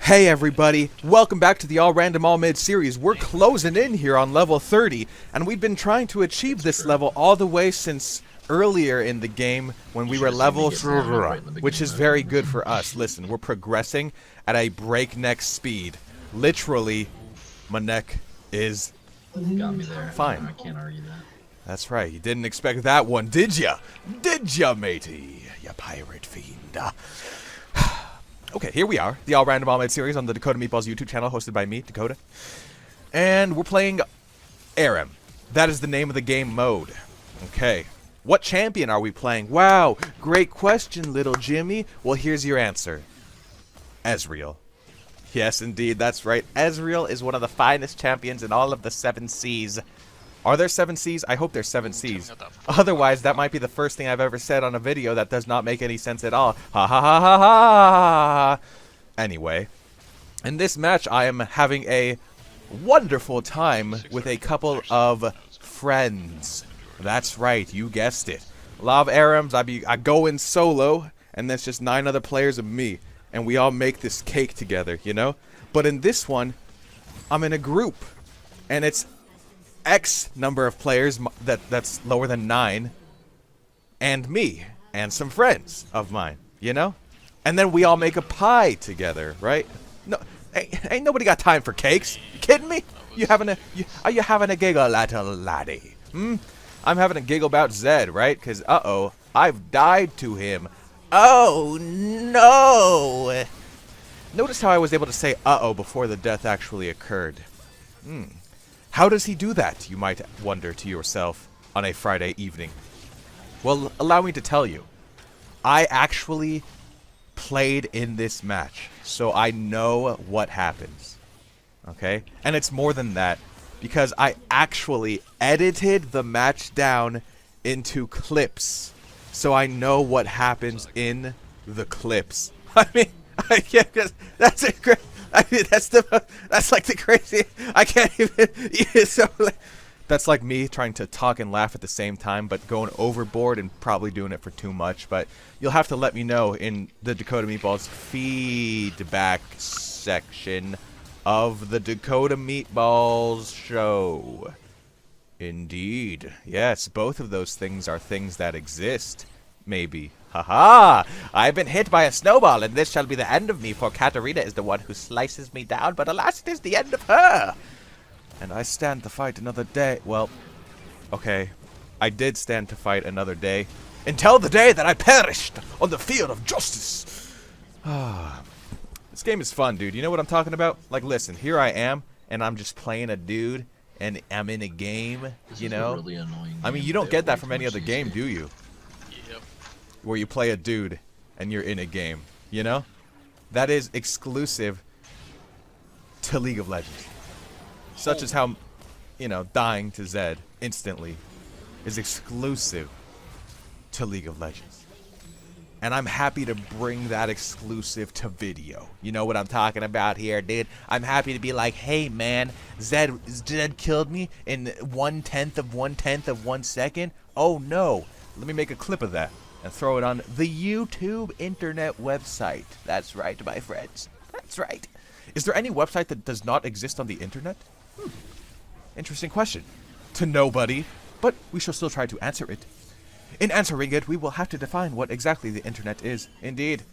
Hey everybody, welcome back to the All Random All Mid series. We're closing in here on level 30, and we've been trying to achieve this level all the way since earlier in the game when we were level, which is very good for us. Listen, we're progressing at a breakneck speed. Literally, my neck is Got me there. fine. I can't argue that. That's right, you didn't expect that one, did ya? Did ya, matey? Ya pirate fiend. Okay, here we are, the All Random All Mid series on the Dakota Meatballs YouTube channel, hosted by me, Dakota. And we're playing ARAM. That is the name of the game mode. Okay, what champion are we playing? Wow, great question, little Jimmy. Well, here's your answer. Ezreal. Yes, indeed, that's right. Ezreal is one of the finest champions in all of the 7 seas. Are there 7 seas? I hope there's 7 seas. Otherwise, that might be the first thing I've ever said on a video that does not make any sense at all. Ha ha ha ha ha! Anyway, in this match, I am having a wonderful time with a couple of friends. That's right, you guessed it. A lot of ARAMs, I go in solo, and there's just 9 other players of me, and we all make this cake together, you know? But in this one, I'm in a group, and it's X number of players that's lower than 9, and me, and some friends of mine, you know? And then we all make a pie together, right? No, ain't nobody got time for cakes. You kidding me? Are you having a giggle, little laddie? I'm having a giggle about Zed, right? Because, uh-oh, I've died to him. Oh, no! Notice how I was able to say uh-oh before the death actually occurred. How does he do that, you might wonder to yourself on a Friday evening? Well, allow me to tell you. I actually played in this match, so I know what happens. Okay? And it's more than that, because I actually edited the match down into clips, so I know what happens in the clips. I mean, that's a great... I mean, that's like the crazy. I can't even. So that's like me trying to talk and laugh at the same time, but going overboard and probably doing it for too much. But you'll have to let me know in the Dakota Meatballs feedback section of the Dakota Meatballs show. Indeed, yes, both of those things are things that exist. Maybe. Haha! I've been hit by a snowball, and this shall be the end of me, for Katarina is the one who slices me down, but alas, it is the end of her! And I stand to fight another day. Well, okay, I did stand to fight another day, until the day that I perished on the field of justice! This game is fun, dude. You know what I'm talking about? Like, listen, here I am, and I'm just playing a dude, and I'm in a game, you know? Really annoying. I mean, you don't get that from any other game, do you? Where you play a dude and you're in a game, you know? That is exclusive to League of Legends. Such as how, you know, dying to Zed instantly is exclusive to League of Legends. And I'm happy to bring that exclusive to video. You know what I'm talking about here, dude? I'm happy to be like, hey man, Zed killed me in 1/10 of 1 second. Oh no, let me make a clip of that and throw it on the YouTube internet website. That's right, my friends. That's right. Is there any website that does not exist on the internet? Interesting question. To nobody, but we shall still try to answer it. In answering it, we will have to define what exactly the internet is. Indeed.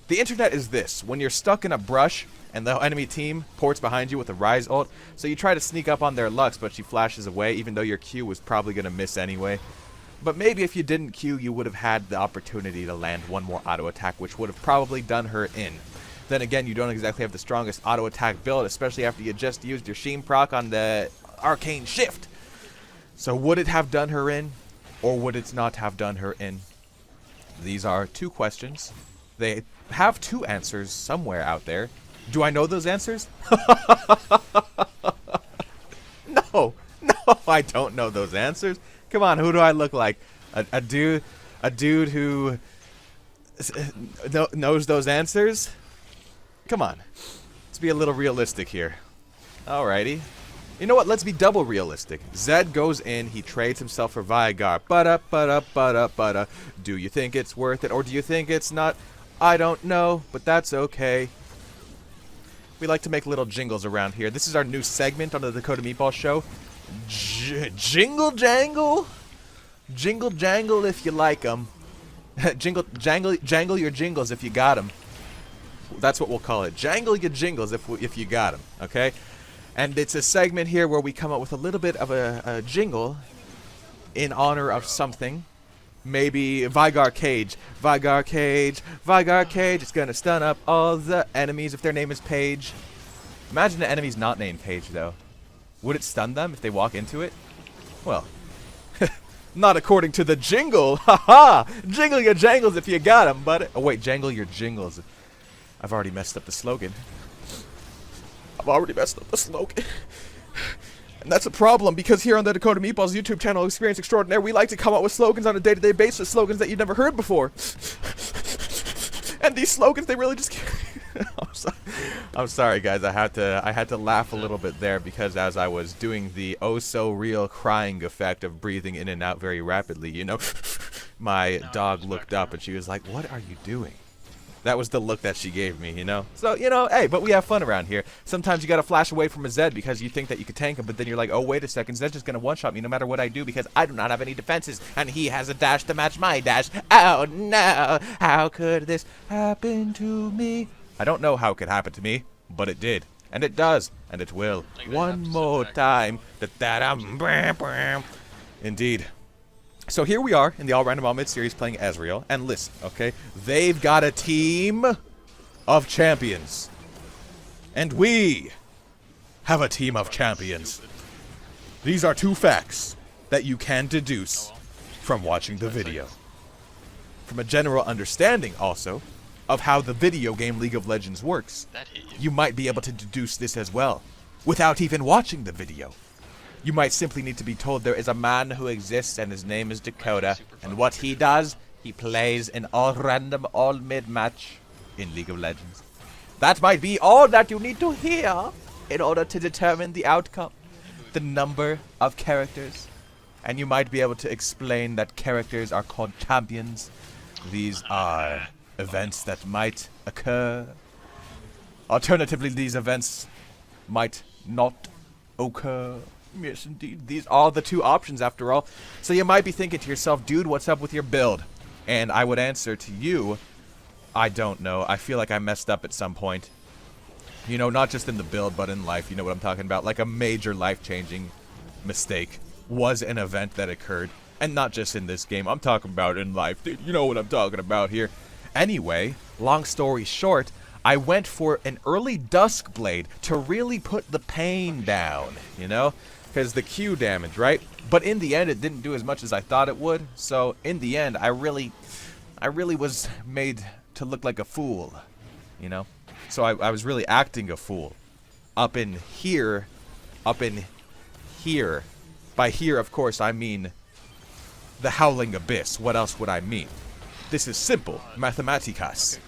The internet is this. When you're stuck in a brush and the enemy team ports behind you with a Rise ult, so you try to sneak up on their Lux, but she flashes away, even though your Q was probably going to miss anyway. But maybe if you didn't Q, you would have had the opportunity to land one more auto attack, which would have probably done her in. Then again, you don't exactly have the strongest auto attack build, especially after you just used your Sheen proc on the Arcane Shift. So would it have done her in, or would it not have done her in? These are 2 questions. They have 2 answers somewhere out there. Do I know those answers? No, I don't know those answers. Come on, who do I look like? A dude who knows those answers? Come on. Let's be a little realistic here. Alrighty. You know what? Let's be double realistic. Zed goes in, he trades himself for Veigar. Do you think it's worth it, or do you think it's not? I don't know, but that's okay. we like to make little jingles around here. This is our new segment on the Dakota Meatball Show. Jingle jangle? Jingle jangle if you like them. Jangle your jingles if you got them. That's what we'll call it. Jangle your jingles if you got them, okay? And it's a segment here where we come up with a little bit of a jingle in honor of something. Maybe Vigar Cage. Vigar Cage. Vigar Cage. It's gonna stun up all the enemies if their name is Paige. Imagine the enemy's not named Paige, though. Would it stun them if they walk into it? Well, not according to the jingle. Haha! Jingle your jangles if you got them, buddy. Oh, wait, jangle your jingles. I've already messed up the slogan. And that's a problem because here on the Dakota Meatballs YouTube channel, Experience Extraordinaire, we like to come up with slogans on a day-to-day basis, slogans that you've never heard before. And these slogans, they really just I'm sorry, guys. I had to laugh a little bit there because as I was doing the oh-so-real crying effect of breathing in and out very rapidly, you know, my dog looked up and she was like, "What are you doing?" That was the look that she gave me, you know? So, you know, hey, but we have fun around here. Sometimes you gotta flash away from a Zed because you think that you could tank him, but then you're like, oh, wait a second, Zed's just gonna one-shot me no matter what I do because I do not have any defenses, and he has a dash to match my dash. Oh, no! How could this happen to me? I don't know how it could happen to me, but it did. And it does. And it will. One more time. Indeed. So here we are in the All Random All Mid series playing Ezreal. And listen, okay? They've got a team of champions. And we have a team of champions. These are two facts that you can deduce from watching the video. From a general understanding, also, of how the video game League of Legends works, you might be able to deduce this as well, without even watching the video. You might simply need to be told there is a man who exists and his name is Dakota, and what he does, he plays an all-random, all-mid match in League of Legends. That might be all that you need to hear in order to determine the outcome, the number of characters, and you might be able to explain that characters are called champions. These are events that might occur. Alternatively, these events might not occur. Yes, indeed. These are the two options, after all. So you might be thinking to yourself, dude, what's up with your build? And I would answer to you, I don't know. I feel like I messed up at some point. You know, not just in the build, but in life. You know what I'm talking about? Like a major life-changing mistake was an event that occurred. And not just in this game. I'm talking about in life. Dude, you know what I'm talking about here. Anyway, long story short, I went for an early Duskblade to really put the pain down, you know? Because the Q damage, right? But in the end, it didn't do as much as I thought it would. So, in the end, I really was made to look like a fool, you know? So I was really acting a fool. Up in here. By here, of course, I mean the Howling Abyss. What else would I mean? This is simple. Mathematicas.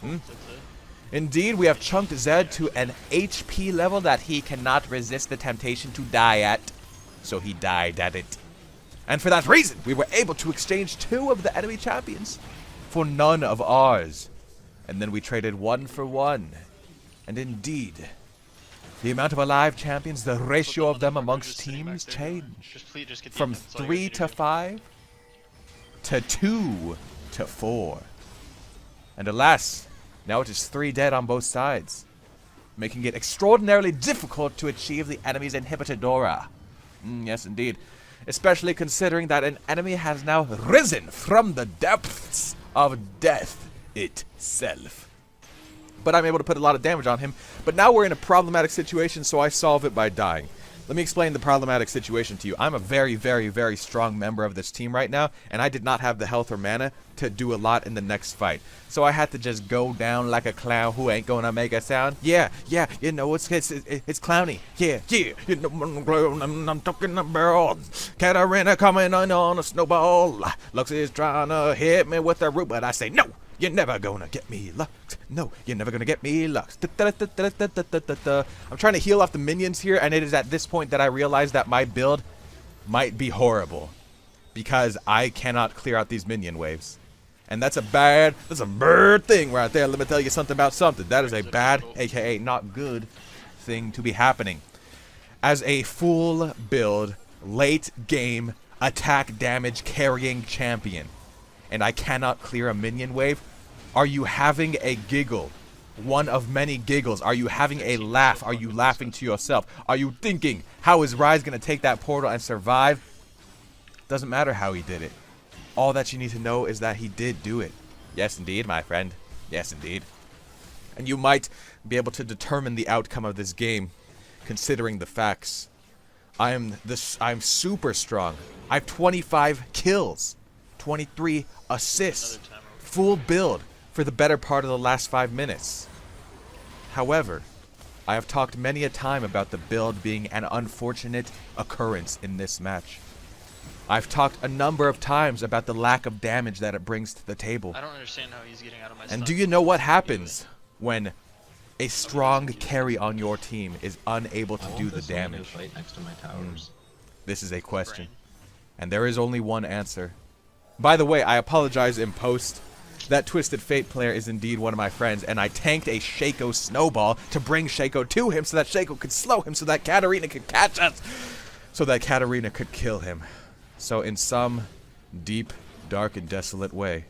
Indeed, we have chunked Zed to an HP level that he cannot resist the temptation to die at. So he died at it. And for that reason, we were able to exchange 2 of the enemy champions for none of ours. And then we traded 1 for 1. And indeed, the amount of alive champions, the ratio of them amongst teams changed. From 3 to 5 to 2 to 4. And alas, now it is 3 dead on both sides, making it extraordinarily difficult to achieve the enemy's inhibitadora. Yes, indeed. Especially considering that an enemy has now risen from the depths of death itself. But I'm able to put a lot of damage on him. But now we're in a problematic situation, so I solve it by dying. Let me explain the problematic situation to you. I'm a very, very, very strong member of this team right now, and I did not have the health or mana to do a lot in the next fight. So I had to just go down like a clown who ain't gonna make a sound. Yeah, you know, it's clowny. Yeah, you know, I'm talking about Katarina coming on a snowball. Lux is trying to hit me with a root, but I say no. You're never gonna get me, Lux. No, you're never gonna get me, Lux. I'm trying to heal off the minions here, and it is at this point that I realize that my build might be horrible. Because I cannot clear out these minion waves. And that's a bird thing right there. Let me tell you something about something. That is a bad, aka not good, thing to be happening. As a full build, late game, attack damage carrying champion, and I cannot clear a minion wave, are you having a giggle? One of many giggles. Are you having a laugh? Are you laughing to yourself? Are you thinking, how is Rise going to take that portal and survive? Doesn't matter how he did it. All that you need to know is that he did do it. Yes, indeed, my friend. Yes, indeed. And you might be able to determine the outcome of this game, considering the facts. I'm super strong. I have 25 kills, 23 assists, full build for the better part of the last 5 minutes. However, I have talked many a time about the build being an unfortunate occurrence in this match. I've talked a number of times about the lack of damage that it brings to the table. I don't understand how he's getting out of my And stun. do you know what happens when a strong carry on your team is unable to do the damage? Fight next to my towers. This is a question. And there is only one answer. By the way, I apologize in post. That Twisted Fate player is indeed one of my friends, and I tanked a Shaco snowball to bring Shaco to him so that Shaco could slow him so that Katarina could catch us, so that Katarina could kill him. So in some deep, dark, and desolate way,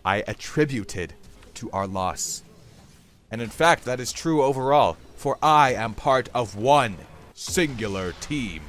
I attributed to our loss. And in fact, that is true overall, for I am part of one singular team.